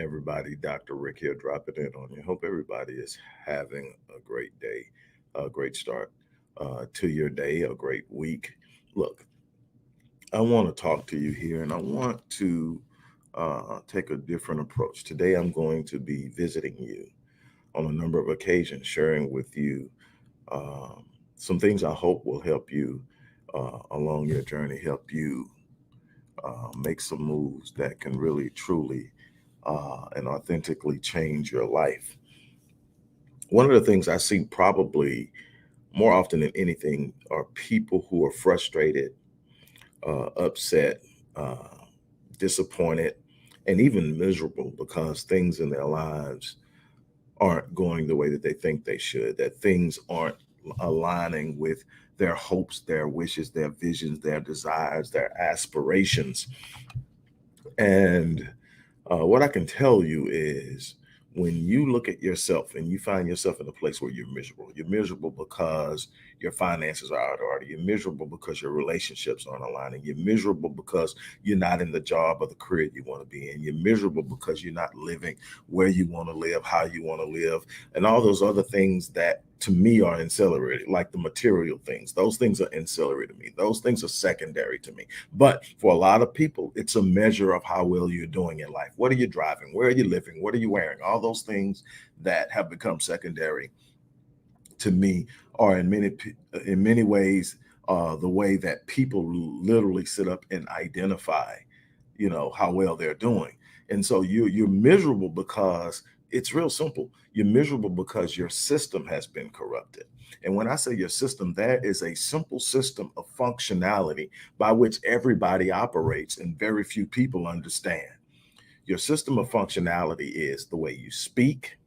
everybody. Dr. Rick here, dropping in on you. Hope everybody is having a great day, a great start to your day, a great week. Look, I want to talk to you here and I want to take a different approach. Today, I'm going to be visiting you on a number of occasions, sharing with you um, some things I hope will help you along your journey, help you make some moves that can really, truly, and authentically change your life. One of the things I see probably more often than anything are people who are frustrated, upset, uh, disappointed, and even miserable because things in their lives aren't going the way that they think they should, that things aren't aligning with their hopes, their wishes, their visions, their desires, their aspirations. And what I can tell you is when you look at yourself and you find yourself in a place where you're miserable because your finances are out of order. You're miserable because your relationships aren't aligning. You're miserable because you're not in the job or the career you want to be in. You're miserable because you're not living where you want to live, how you want to live, and all those other things that to me are ancillary, like the material things. Those things are ancillary to me. Those things are secondary to me. But for a lot of people, it's a measure of how well you're doing in life. What are you driving? Where are you living? What are you wearing? All those things that have become secondary to me are in many ways the way that people literally sit up and identify, how well they're doing. And so you're miserable because it's real simple. You're miserable because your system has been corrupted. And when I say your system, there is a simple system of functionality by which everybody operates and very few people understand. Your system of functionality is the way you speak,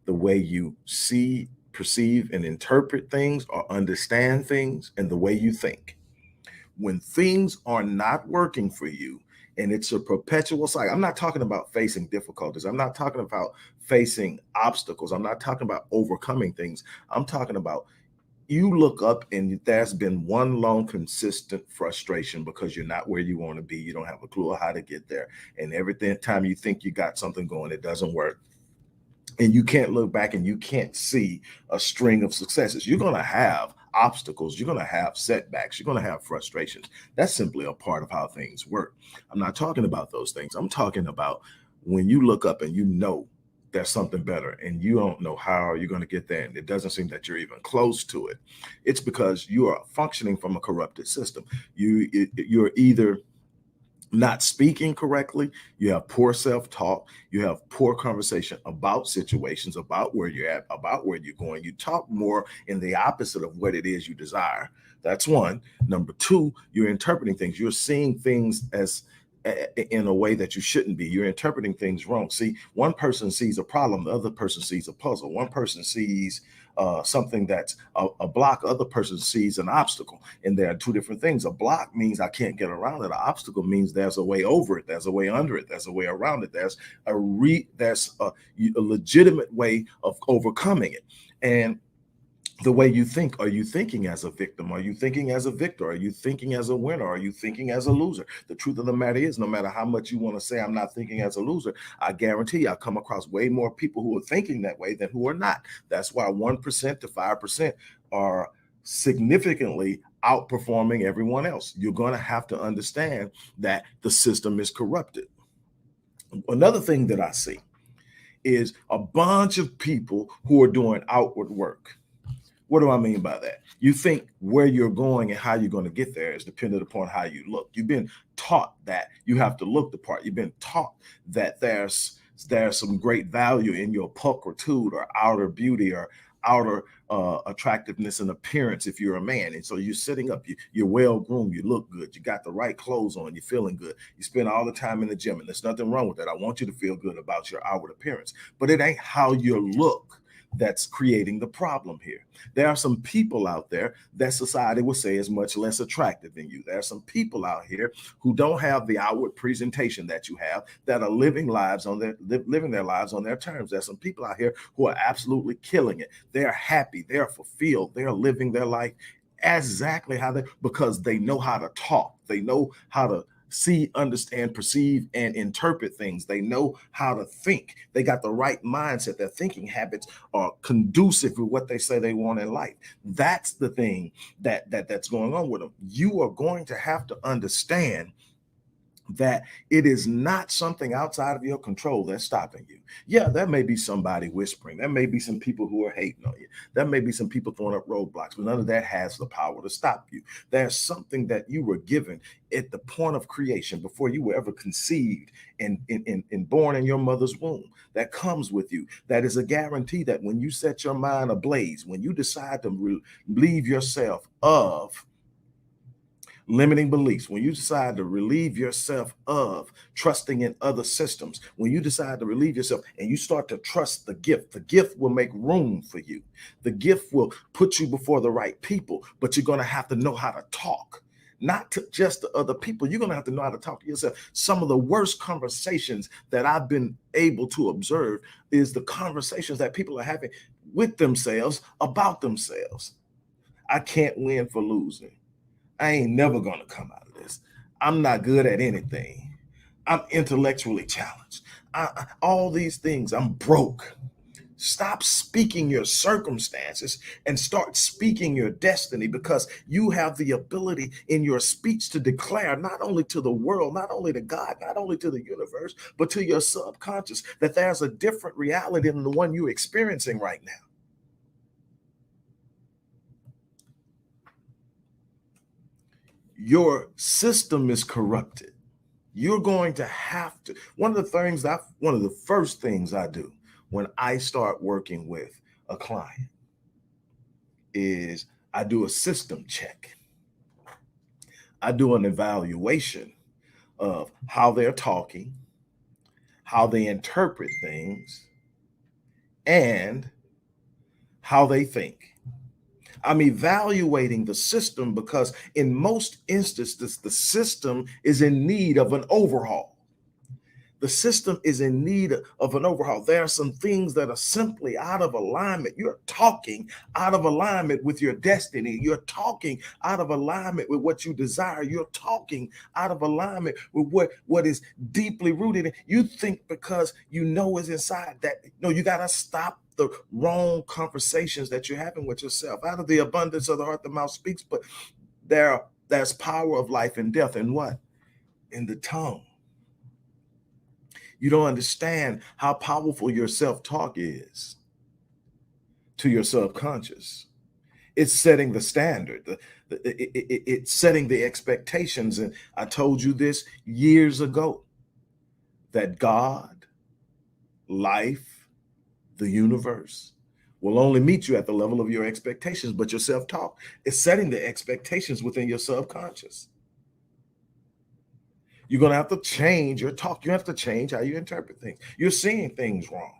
the way you see, perceive, and interpret things or understand things, and the way you think. When things are not working for you, and it's a perpetual cycle. I'm not talking about facing difficulties. I'm not talking about facing obstacles. I'm not talking about overcoming things. I'm talking about you look up and there's been one long consistent frustration because you're not where you want to be. You don't have a clue how to get there. And every time you think you got something going, it doesn't work, and you can't look back and you can't see a string of successes. You're going to have obstacles, you're going to have setbacks, you're going to have frustrations. That's simply a part of how things work. I'm not talking about those things. I'm talking about when you look up and you know there's something better and you don't know how you're going to get there and it doesn't seem that you're even close to it. It's because you are functioning from a corrupted system. You're either not speaking correctly, you have poor self-talk, you have poor conversation about situations, about where you're at, about where you're going. You talk more in the opposite of what it is you desire. That's one. Number two, you're interpreting things. You're seeing things as in a way that you shouldn't be. You're interpreting things wrong. See, one person sees a problem, the other person sees a puzzle. One person sees something that's a block, other person sees an obstacle. And there are two different things. A block means I can't get around it. An obstacle means there's a way over it, there's a way under it, there's a way around it, there's a legitimate way of overcoming it. And the way you think, are you thinking as a victim? Are you thinking as a victor? Are you thinking as a winner? Are you thinking as a loser? The truth of the matter is, no matter how much you want to say I'm not thinking as a loser, I guarantee you I'll come across way more people who are thinking that way than who are not. That's why 1% to 5% are significantly outperforming everyone else. You're going to have to understand that the system is corrupted. Another thing that I see is a bunch of people who are doing outward work. What do I mean by that? You think where you're going and how you're going to get there is dependent upon how you look. You've been taught that you have to look the part. You've been taught that there's some great value in your pulchritude or outer beauty or outer attractiveness and appearance if you're a man. And so you're sitting up, you're well groomed, you look good, you got the right clothes on, you're feeling good. You spend all the time in the gym, and there's nothing wrong with that. I want you to feel good about your outward appearance, but it ain't how you look that's creating the problem here. There are some people out there that society will say is much less attractive than you. There are some people out here who don't have the outward presentation that you have, that are living their lives on their terms. There's some people out here who are absolutely killing it. They're happy, they're fulfilled, they're living their life exactly how because they know how to talk. They know how to see, understand, perceive, and interpret things. They know how to think. They got the right mindset. Their thinking habits are conducive with what they say they want in life. That's the thing that's going on with them. You are going to have to understand that it is not something outside of your control that's stopping you. Yeah, there may be somebody whispering. There may be some people who are hating on you. There may be some people throwing up roadblocks, but none of that has the power to stop you. There's something that you were given at the point of creation before you were ever conceived and born in your mother's womb that comes with you. That is a guarantee that when you set your mind ablaze, when you decide to relieve yourself of limiting beliefs, when you decide to relieve yourself of trusting in other systems, when you decide to relieve yourself and you start to trust the gift will make room for you. The gift will put you before the right people, but you're going to have to know how to talk. Not to just to other people. You're going to have to know how to talk to yourself. Some of the worst conversations that I've been able to observe is the conversations that people are having with themselves about themselves. I can't win for losing. I ain't never going to come out of this. I'm not good at anything. I'm intellectually challenged. All these things, I'm broke. Stop speaking your circumstances and start speaking your destiny, because you have the ability in your speech to declare not only to the world, not only to God, not only to the universe, but to your subconscious that there's a different reality than the one you're experiencing right now. Your system is corrupted. You're going to have to. One of the first things I do when I start working with a client is I do a system check. I do an evaluation of how they're talking, how they interpret things, and how they think. I'm evaluating the system because in most instances, the system is in need of an overhaul. The system is in need of an overhaul. There are some things that are simply out of alignment. You're talking out of alignment with your destiny. You're talking out of alignment with what you desire. You're talking out of alignment with what is deeply rooted in. You think because you know it's inside that, no, you got to stop the wrong conversations that you're having with yourself. Out of the abundance of the heart, the mouth speaks, but there's power of life and death in what? In the tongue. You don't understand how powerful your self-talk is to your subconscious. It's setting the standard. It's setting the expectations. And I told you this years ago, that God, life, the universe will only meet you at the level of your expectations, but your self-talk is setting the expectations within your subconscious. You're going to have to change your talk. You have to change how you interpret things. You're seeing things wrong.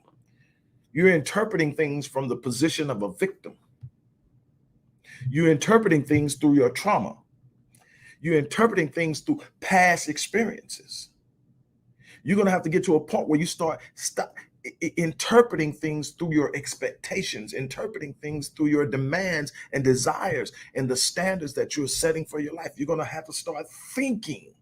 You're interpreting things from the position of a victim. You're interpreting things through your trauma. You're interpreting things through past experiences. You're going to have to get to a point where you stop interpreting things through your expectations, interpreting things through your demands and desires and the standards that you're setting for your life. You're going to have to start thinking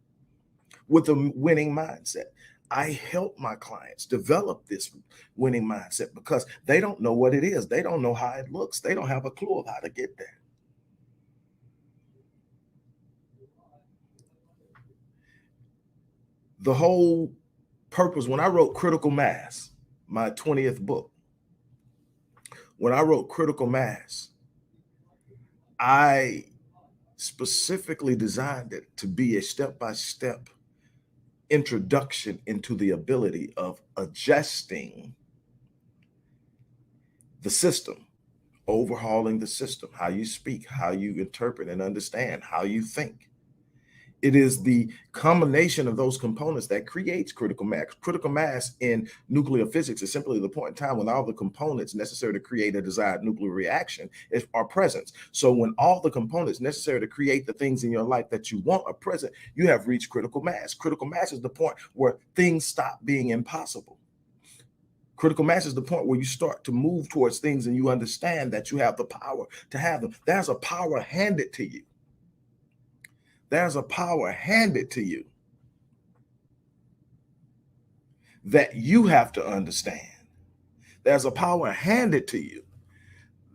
with a winning mindset. I help my clients develop this winning mindset because they don't know what it is. They don't know how it looks. They don't have a clue of how to get there. The whole purpose, when I wrote Critical Mass, my 20th book, when I wrote Critical Mass, I specifically designed it to be a step-by-step introduction into the ability of adjusting the system, overhauling the system, how you speak, how you interpret and understand, how you think. It is the combination of those components that creates critical mass. Critical mass in nuclear physics is simply the point in time when all the components necessary to create a desired nuclear reaction are present. So when all the components necessary to create the things in your life that you want are present, you have reached critical mass. Critical mass is the point where things stop being impossible. Critical mass is the point where you start to move towards things and you understand that you have the power to have them. There's a power handed to you. There's a power handed to you. that you have to understand. There's a power handed to you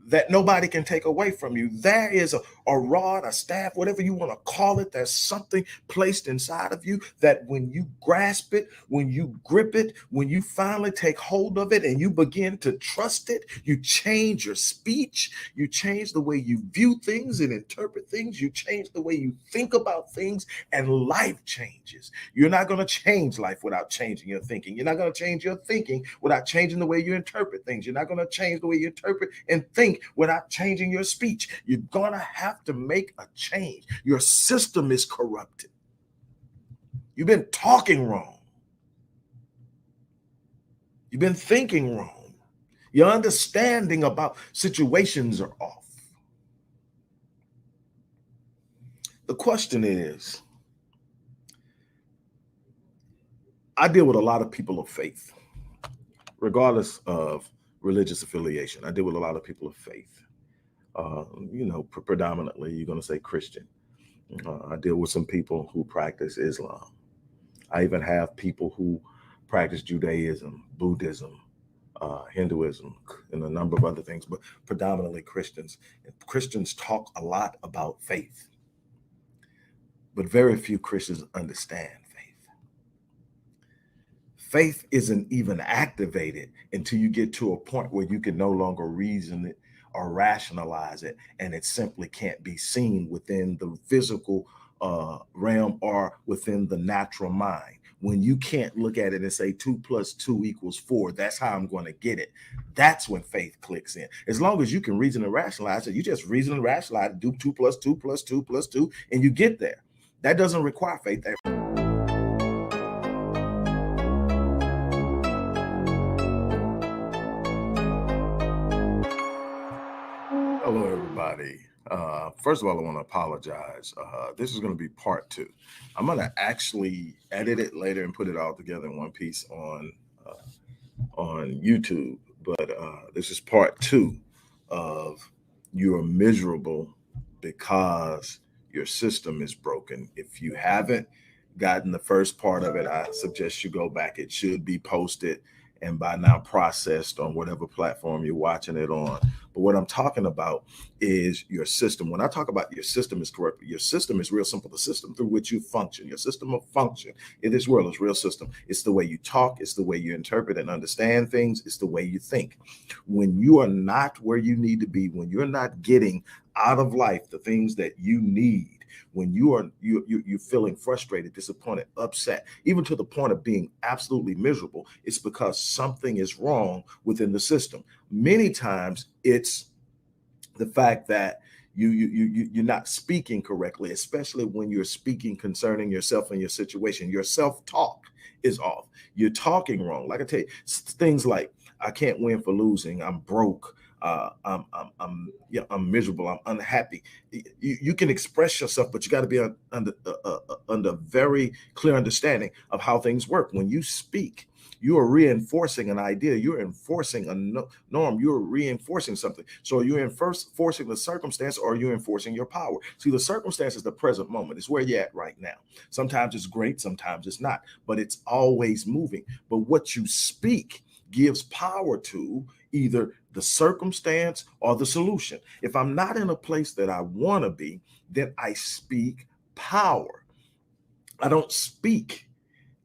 that nobody can take away from you. There is a rod, a staff, whatever you want to call it. There's something placed inside of you that when you grasp it, when you grip it, when you finally take hold of it and you begin to trust it, you change your speech, you change the way you view things and interpret things, you change the way you think about things, and life changes. You're not going to change life without changing your thinking. You're not going to change your thinking without changing the way you interpret things. You're not going to change the way you interpret and think without changing your speech. You're going to have to make a change. Your system is corrupted. You've been talking wrong. You've been thinking wrong. Your understanding about situations are off. The question is, I deal with a lot of people of faith, regardless of religious affiliation. I deal with a lot of people of faith. Predominantly, you're going to say Christian. I deal with some people who practice Islam. I even have people who practice Judaism, Buddhism, Hinduism, and a number of other things, but predominantly Christians. And Christians talk a lot about faith, but very few Christians understand faith. Faith isn't even activated until you get to a point where you can no longer reason it or rationalize it, and it simply can't be seen within the physical realm or within the natural mind. When you can't look at it and say 2 + 2 = 4, that's how I'm going to get it. That's when faith clicks in. As long as you can reason and rationalize it, you just reason and rationalize, do 2 + 2 + 2 + 2, and you get there. That doesn't require faith. Hello, everybody. First of all, I want to apologize. This is going to be part 2. I'm going to actually edit it later and put it all together in one piece on YouTube. But this is part 2 of you're miserable because your system is broken. If you haven't gotten the first part of it, I suggest you go back. It should be posted and by now processed on whatever platform you're watching it on. But what I'm talking about is your system. When I talk about your system is correct, your system is real simple. The system through which you function, your system of function in this world is real system. It's the way you talk. It's the way you interpret and understand things. It's the way you think. When you are not where you need to be, when you're not getting out of life the things that you need, when you're feeling frustrated, disappointed, upset, even to the point of being absolutely miserable, it's because something is wrong within the system. Many times it's the fact that you're not speaking correctly, especially when you're speaking concerning yourself and your situation. Your self-talk is off. You're talking wrong. Like I tell you, things like, I can't win for losing. I'm broke. I'm miserable. I'm unhappy. You can express yourself, but you got to be under very clear understanding of how things work. When you speak, you are reinforcing an idea. You're enforcing a norm. You're reinforcing something. So you're enforcing the circumstance, or you're enforcing your power. See, the circumstance is the present moment. It's where you're at right now. Sometimes it's great, sometimes it's not, but it's always moving. But what you speak gives power to either the circumstance or the solution. If I'm not in a place that I want to be, then I speak power. I don't speak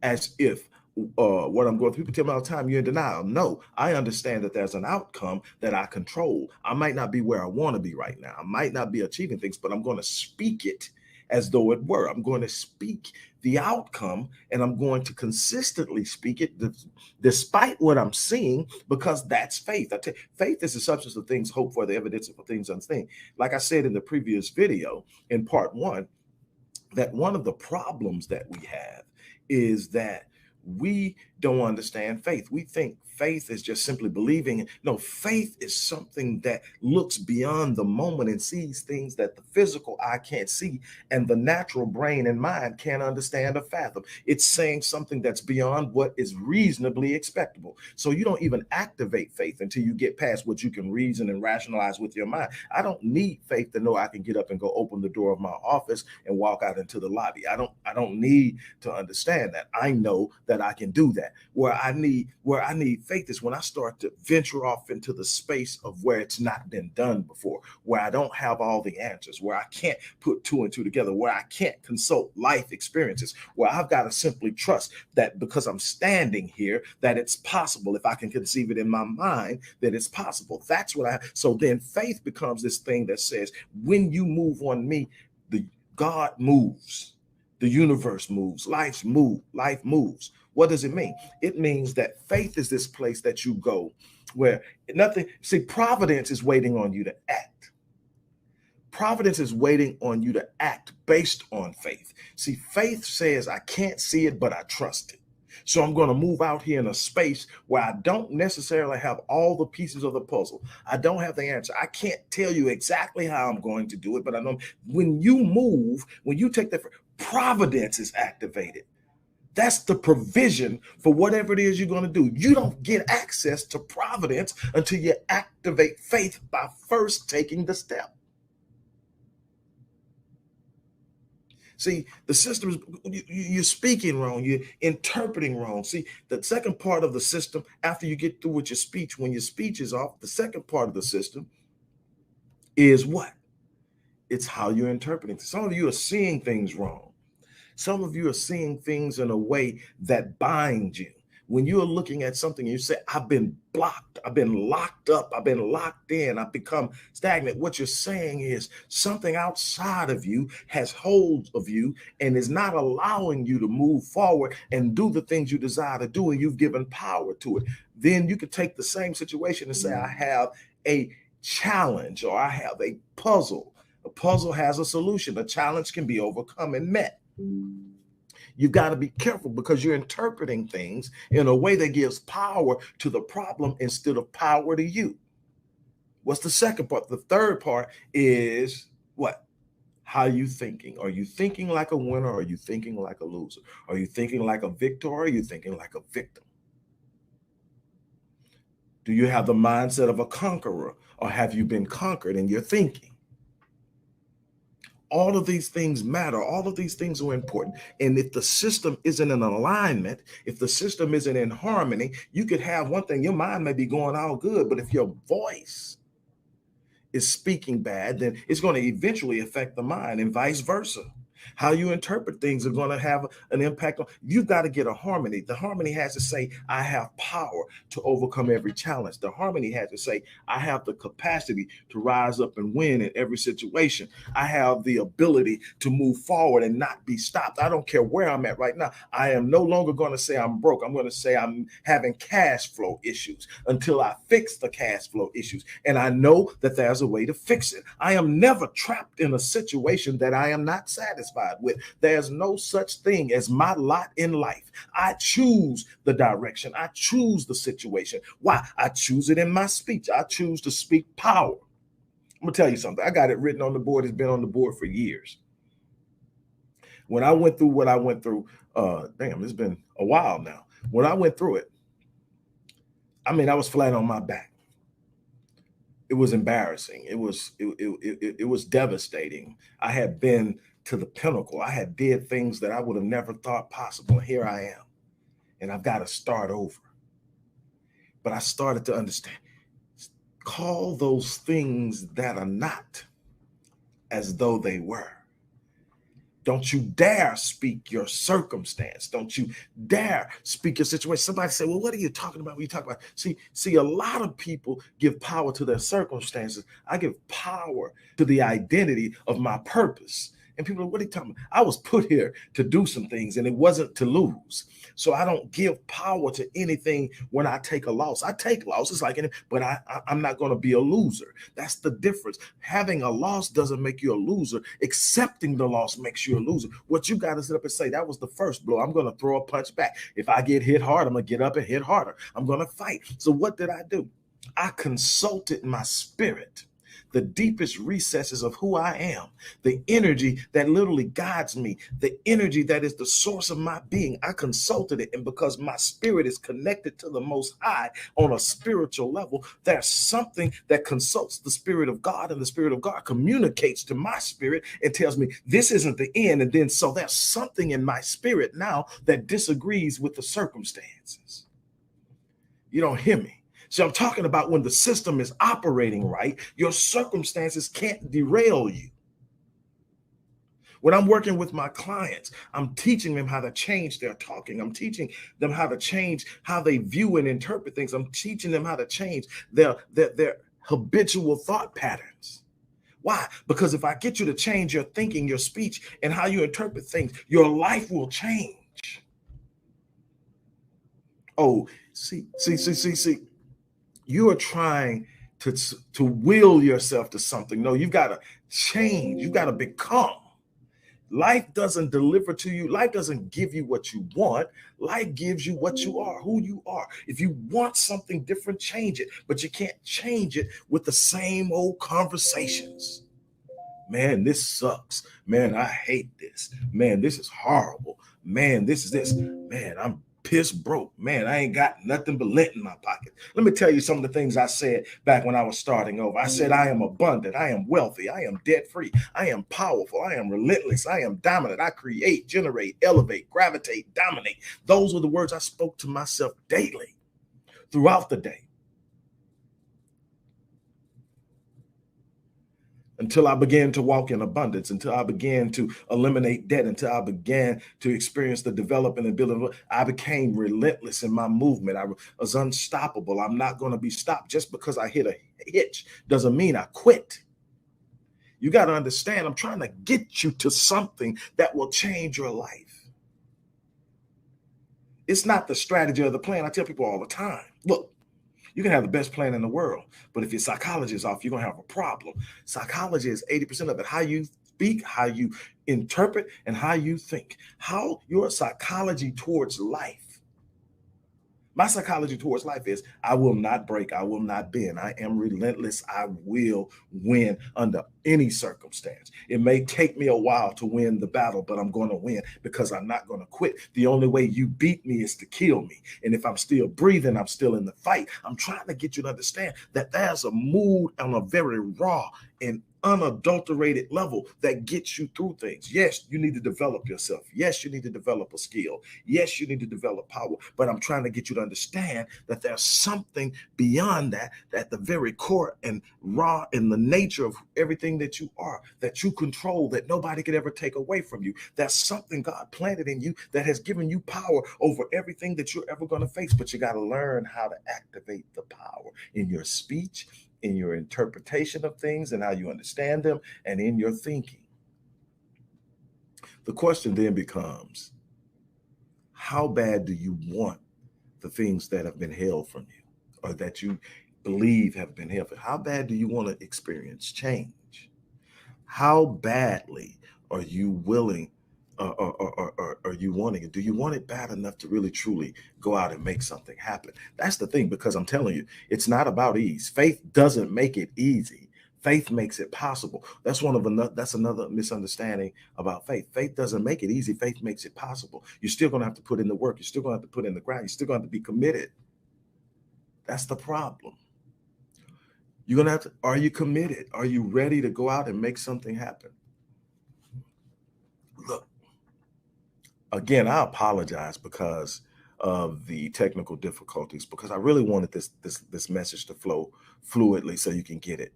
as if what I'm going through. People tell me all the time, you're in denial. No, I understand that there's an outcome that I control. I might not be where I want to be right now. I might not be achieving things, but I'm going to speak it as though it were. I'm going to speak the outcome, and I'm going to consistently speak it despite what I'm seeing, because that's faith. I tell you, faith is the substance of things hoped for, the evidence of things unseen. Like I said in the previous video in part 1, that one of the problems that we have is that we don't understand faith. We think faith is just simply believing. No, faith is something that looks beyond the moment and sees things that the physical eye can't see and the natural brain and mind can't understand or fathom. It's saying something that's beyond what is reasonably expectable. So you don't even activate faith until you get past what you can reason and rationalize with your mind. I don't need faith to know I can get up and go open the door of my office and walk out into the lobby. I don't need to understand that. I know that I can do that. at. Where I need faith is when I start to venture off into the space of where it's not been done before, where I don't have all the answers, where I can't put two and two together, where I can't consult life experiences, where I've got to simply trust that because I'm standing here, that it's possible. If I can conceive it in my mind, that it's possible. That's what so then faith becomes this thing that says, when you move on me, the God moves. The universe moves, life moves. What does it mean? It means that faith is this place that you go where providence is waiting on you to act. Providence is waiting on you to act based on faith. See, faith says, I can't see it, but I trust it. So I'm going to move out here in a space where I don't necessarily have all the pieces of the puzzle. I don't have the answer. I can't tell you exactly how I'm going to do it, but I know when you move, when you take that, providence is activated. That's the provision for whatever it is you're going to do. You don't get access to providence until you activate faith by first taking the step. See, the system is, you're speaking wrong, you're interpreting wrong. See, the second part of the system, after you get through with your speech, when your speech is off, the second part of the system is what? It's how you're interpreting. Some of you are seeing things wrong. Some of you are seeing things in a way that binds you. When you're looking at something, you say, I've been blocked, I've been locked up, I've been locked in, I've become stagnant. What you're saying is something outside of you has hold of you and is not allowing you to move forward and do the things you desire to do, and you've given power to it. Then you could take the same situation and say, I have a challenge, or I have a puzzle. A puzzle has a solution. A challenge can be overcome and met. You've got to be careful because you're interpreting things in a way that gives power to the problem instead of power to you. What's the second part? The third part is what? How are you thinking? Are you thinking like a winner? Or are you thinking like a loser? Are you thinking like a victor? Or are you thinking like a victim? Do you have the mindset of a conqueror, or have you been conquered in your thinking? All of these things matter. All of these things are important. And if the system isn't in alignment, if the system isn't in harmony, you could have one thing, your mind may be going all good, but if your voice is speaking bad, then it's going to eventually affect the mind, and vice versa. How you interpret things are going to have an impact on. You've got to get a harmony. The harmony has to say, I have power to overcome every challenge. The harmony has to say, I have the capacity to rise up and win in every situation. I have the ability to move forward and not be stopped. I don't care where I'm at right now. I am no longer going to say I'm broke. I'm going to say I'm having cash flow issues until I fix the cash flow issues. And I know that there's a way to fix it. I am never trapped in a situation that I am not satisfied with. There's no such thing as my lot in life. I choose the direction. I choose the situation. Why? I choose it in my speech. I choose to speak power. I'm gonna tell you something. I got it written on the board. It's been on the board for years. When I went through what I went through, it's been a while now. When I went through it, I was flat on my back. It was embarrassing. It was devastating. I had been to the pinnacle. I had did things that I would have never thought possible. Here I am, and I've got to start over. But I started to understand, call those things that are not as though they were. Don't you dare speak your circumstance. Don't you dare speak your situation. Somebody say, well, what are you talking about? What are you talking about? See, a lot of people give power to their circumstances. I give power to the identity of my purpose. And people are, what are you talking about? I was put here to do some things, and it wasn't to lose. So I don't give power to anything when I take a loss. I take losses but I'm not going to be a loser. That's the difference. Having a loss doesn't make you a loser. Accepting the loss makes you a loser. What you got to sit up and say, that was the first blow. I'm going to throw a punch back. If I get hit hard, I'm going to get up and hit harder. I'm going to fight. So what did I do? I consulted my spirit. the deepest recesses of who I am, the energy that literally guides me, the energy that is the source of my being. I consulted it, and because my spirit is connected to the Most High on a spiritual level, there's something that consults the Spirit of God, and the Spirit of God communicates to my spirit and tells me this isn't the end. And then so there's something in my spirit now that disagrees with the circumstances. You don't hear me. So I'm talking about when the system is operating right, your circumstances can't derail you. When I'm working with my clients, I'm teaching them how to change their talking. I'm teaching them how to change how they view and interpret things. I'm teaching them how to change their habitual thought patterns. Why? Because if I get you to change your thinking, your speech, and how you interpret things, your life will change. Oh, see. You are trying to will yourself to something. No, you've got to change. You've got to become. Life doesn't deliver to you. Life doesn't give you what you want. Life gives you what you are, who you are. If you want something different, change it. But you can't change it with the same old conversations. Man, this sucks. Man, I hate this. Man, this is horrible. Man, this is this. Man, I'm piss broke. Man, I ain't got nothing but lint in my pocket. Let me tell you some of the things I said back when I was starting over. I said, I am abundant. I am wealthy. I am debt free. I am powerful. I am relentless. I am dominant. I create, generate, elevate, gravitate, dominate. Those were the words I spoke to myself daily throughout the day, until I began to walk in abundance, until I began to eliminate debt, until I began to experience the development and building. I became relentless in my movement. I was unstoppable. I'm not going to be stopped. Just because I hit a hitch doesn't mean I quit. You got to understand, I'm trying to get you to something that will change your life. It's not the strategy or the plan. I tell people all the time, look, you can have the best plan in the world, but if your psychology is off, you're going to have a problem. Psychology is 80% of it. How you speak, how you interpret, and how you think. How your psychology towards life. My psychology towards life is I will not break. I will not bend. I am relentless. I will win under any circumstance. It may take me a while to win the battle, but I'm going to win because I'm not going to quit. The only way you beat me is to kill me. And if I'm still breathing, I'm still in the fight. I'm trying to get you to understand that there's a mood on a very raw and unadulterated level that gets you through things. Yes, you need to develop yourself. Yes, you need to develop a skill. Yes, you need to develop power. But I'm trying to get you to understand that there's something beyond that, at the very core and raw in the nature of everything that you are, that you control, that nobody could ever take away from you. That's something God planted in you that has given you power over everything that you're ever going to face. But you got to learn how to activate the power in your speech, in your interpretation of things and how you understand them, and in your thinking. The question then becomes, how bad do you want the things that have been held from you, or that you believe have been held? How bad do you want to experience change? How badly are you willing, or are you wanting it? Do you want it bad enough to really truly go out and make something happen? That's the thing, because I'm telling you, it's not about ease. Faith doesn't make it easy. Faith makes it possible. That's another misunderstanding about faith. Faith doesn't make it easy. Faith makes it possible. You're still going to have to put in the work. You're still going to have to put in the ground. You're still going to have to be committed. That's the problem. You're going to have to, are you committed? Are you ready to go out and make something happen? Look, again, I apologize because of the technical difficulties, because I really wanted this message to flow fluidly so you can get it.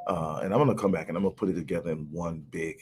And I'm going to come back and I'm going to put it together in one big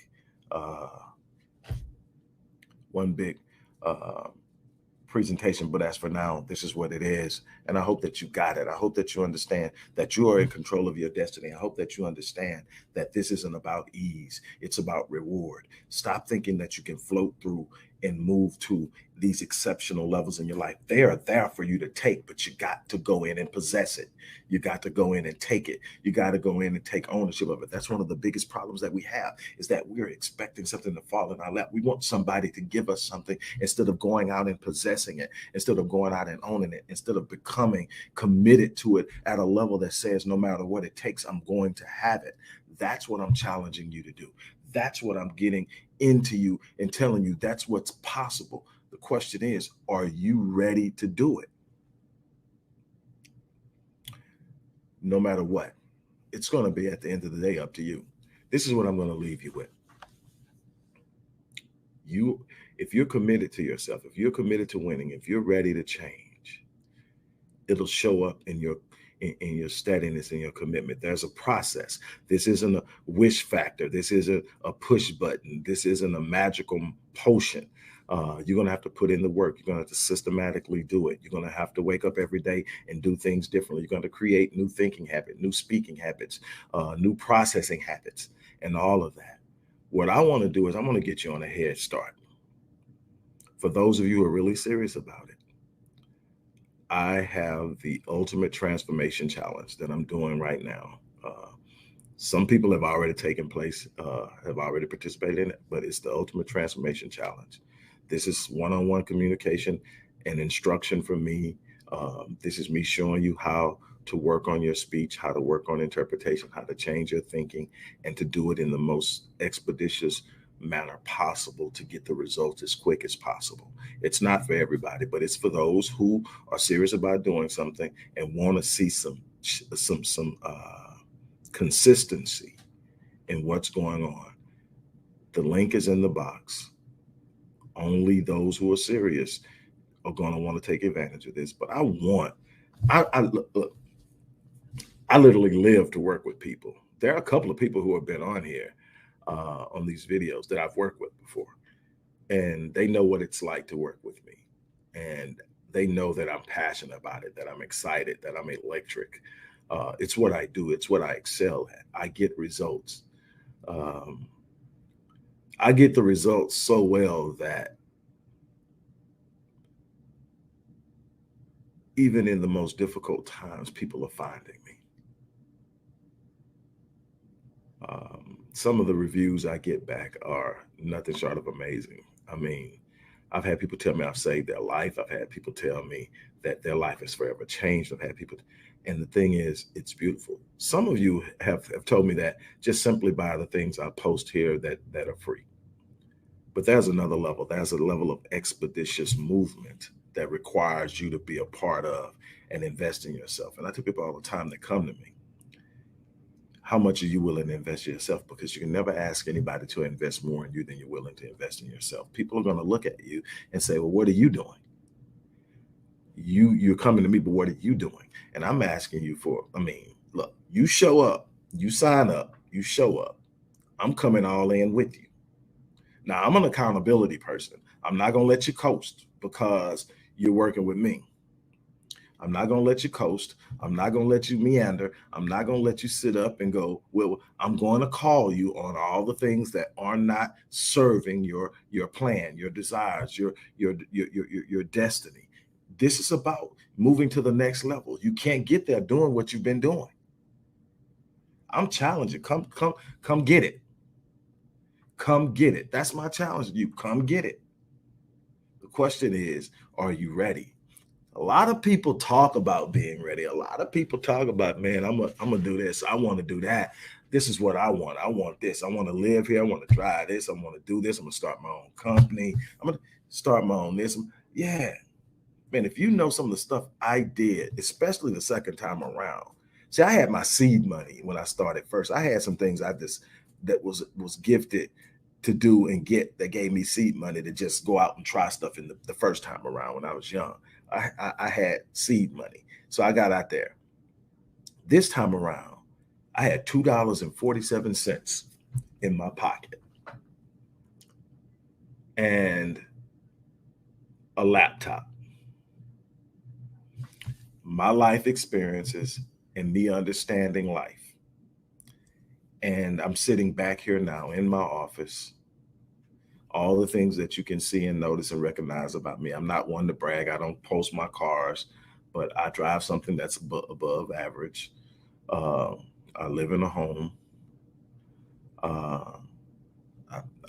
presentation. But as for now, this is what it is. And I hope that you got it. I hope that you understand that you are in control of your destiny. I hope that you understand that this isn't about ease. It's about reward. Stop thinking that you can float through and move to these exceptional levels in your life. They are there for you to take, but you got to go in and possess it. You got to go in and take it. You got to go in and take ownership of it. That's one of the biggest problems that we have, is that we're expecting something to fall in our lap. We want somebody to give us something instead of going out and possessing it, instead of going out and owning it, instead of becoming committed to it at a level that says, no matter what it takes, I'm going to have it. That's what I'm challenging you to do. That's what I'm getting into you and telling you that's what's possible. The question is, are you ready to do it? No matter what, it's going to be, at the end of the day, up to you. This is what I'm going to leave you with. If you're committed to yourself, if you're committed to winning, if you're ready to change, it'll show up in your steadiness and your commitment. There's a process. This isn't a wish factor. This isn't a push button. This isn't a magical potion. You're going to have to put in the work. You're going to have to systematically do it. You're going to have to wake up every day and do things differently. You're going to create new thinking habits, new speaking habits, new processing habits, and all of that. What I want to do is I want to get you on a head start. For those of you who are really serious about it, I have the Ultimate Transformation Challenge that I'm doing right now. Some people have already have already participated in it, but it's the Ultimate Transformation Challenge. This is one-on-one communication and instruction from me. This is me showing you how to work on your speech, how to work on interpretation, how to change your thinking, and to do it in the most expeditious manner possible to get the results as quick as possible. It's not for everybody, but it's for those who are serious about doing something and want to see some consistency in what's going on. The link is in the box. Only those who are serious are going to want to take advantage of this. But I look, I literally live to work with people. There are a couple of people who have been on here on these videos that I've worked with before, and they know what it's like to work with me, and they know that I'm passionate about it, that I'm excited, that I'm electric. It's what I do. It's what I excel at. I get results. I get the results so well that even in the most difficult times, people are finding me. Some of the reviews I get back are nothing short of amazing. I mean, I've had people tell me I've saved their life. I've had people tell me that their life is forever changed. I've had people, and the thing is, it's beautiful. Some of you have told me that just simply by the things I post here that are free. But there's another level. There's a level of expeditious movement that requires you to be a part of and invest in yourself. And I tell people all the time that come to me, how much are you willing to invest in yourself? Because you can never ask anybody to invest more in you than you're willing to invest in yourself. People are going to look at you and say, well, what are you doing? You're coming to me, but what are you doing? And I'm asking you look, you show up, you sign up, you show up. I'm coming all in with you. Now, I'm an accountability person. I'm not going to let you coast because you're working with me. I'm not going to let you coast. I'm not going to let you meander. I'm not going to let you sit up and go, well, I'm going to call you on all the things that are not serving your plan, your desires, your destiny. This is about moving to the next level. You can't get there doing what you've been doing. I'm challenging. Come get it. Come get it. That's my challenge to you. Come get it. The question is, are you ready? A lot of people talk about being ready. A lot of people talk about, man, I'm gonna do this. I want to do that. This is what I want. I want this. I want to live here. I want to try this. I want to do this. I'm gonna start my own company. I'm gonna start my own this. Yeah, man. If you know some of the stuff I did, especially the second time around. See, I had my seed money when I started first. I had some things that was gifted to do and get that gave me seed money to just go out and try stuff in the first time around when I was young. I had seed money. So I got out there. This time around, I had $2.47 in my pocket and a laptop. My life experiences and me understanding life. And I'm sitting back here now in my office all the things that you can see and notice and recognize about me. I'm not one to brag. I don't post my cars, but I drive something that's above average. Uh, I live in a home. Uh,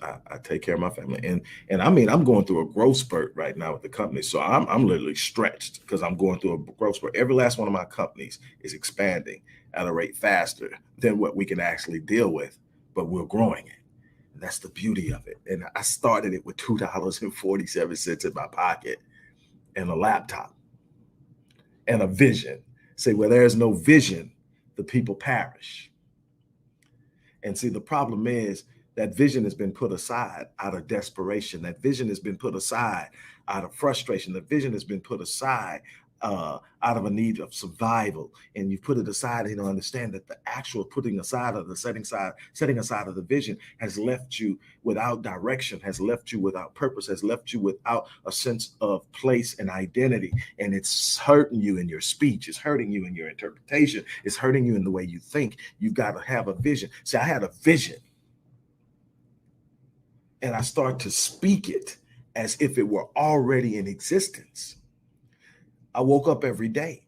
I take care of my family, and I mean I'm going through a growth spurt right now with the company, so I'm literally stretched because I'm going through a growth spurt. Every last one of my companies is expanding at a rate faster than what we can actually deal with, but we're growing it. That's the beauty of it. And I started it with $2.47 in my pocket and a laptop and a vision. Say, where there is no vision, the people perish. And see, the problem is that vision has been put aside out of desperation. That vision has been put aside out of frustration. The vision has been put aside out of a need of survival. And you put it aside and you don't understand that the actual putting aside of the setting aside of the vision has left you without direction, has left you without purpose, has left you without a sense of place and identity. And it's hurting you in your speech. It's hurting you in your interpretation. It's hurting you in the way you think. You've got to have a vision. See, I had a vision. And I start to speak it as if it were already in existence. I woke up every day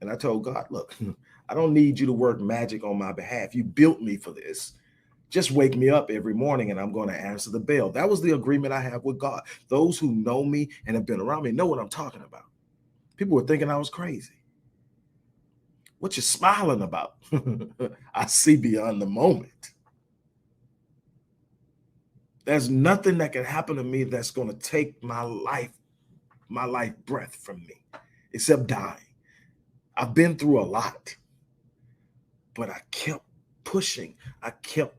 and I told God, look, I don't need you to work magic on my behalf. You built me for this. Just wake me up every morning and I'm going to answer the bell. That was the agreement I have with God. Those who know me and have been around me know what I'm talking about. People were thinking I was crazy. What you smiling about? I see beyond the moment. There's nothing that can happen to me that's going to take my life breath from me, except dying. I've been through a lot, but I kept pushing. I kept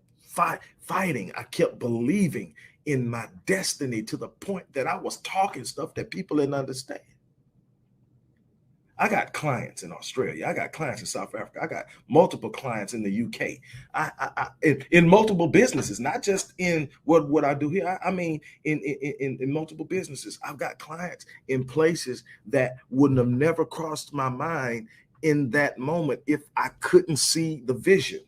fighting. I kept believing in my destiny to the point that I was talking stuff that people didn't understand. I got clients in Australia. I got clients in South Africa. I got multiple clients in the UK. In multiple businesses, not just in what I do here. I mean, in multiple businesses. I've got clients in places that wouldn't have never crossed my mind in that moment if I couldn't see the vision.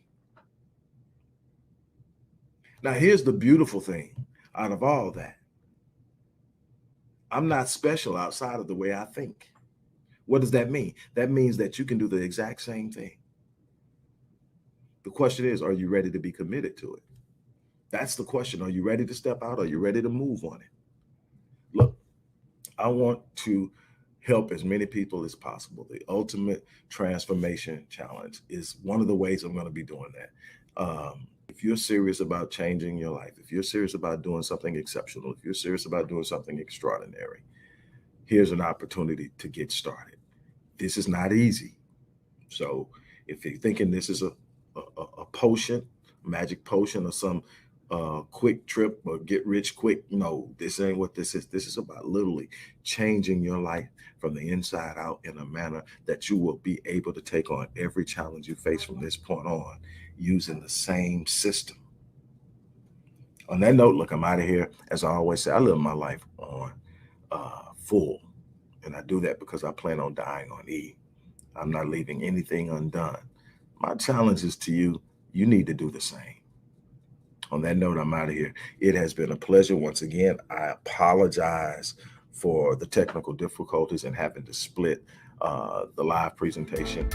Now, here's the beautiful thing out of all that. I'm not special outside of the way I think. What does that mean? That means that you can do the exact same thing. The question is, are you ready to be committed to it? That's the question. Are you ready to step out? Are you ready to move on it? Look, I want to help as many people as possible. The Ultimate Transformation Challenge is one of the ways I'm going to be doing that. If you're serious about changing your life, if you're serious about doing something exceptional, if you're serious about doing something extraordinary, here's an opportunity to get started. This is not easy. So if you're thinking this is a potion, magic potion, or some quick trip or get rich quick, no, this ain't what this is. This is about literally changing your life from the inside out in a manner that you will be able to take on every challenge you face from this point on using the same system. On that note, look, I'm out of here. As I always say, I live my life on full. And I do that because I plan on dying on E. I'm not leaving anything undone. My challenge is to you, you need to do the same. On that note, I'm out of here. It has been a pleasure. Once again, I apologize for the technical difficulties and having to split the live presentation.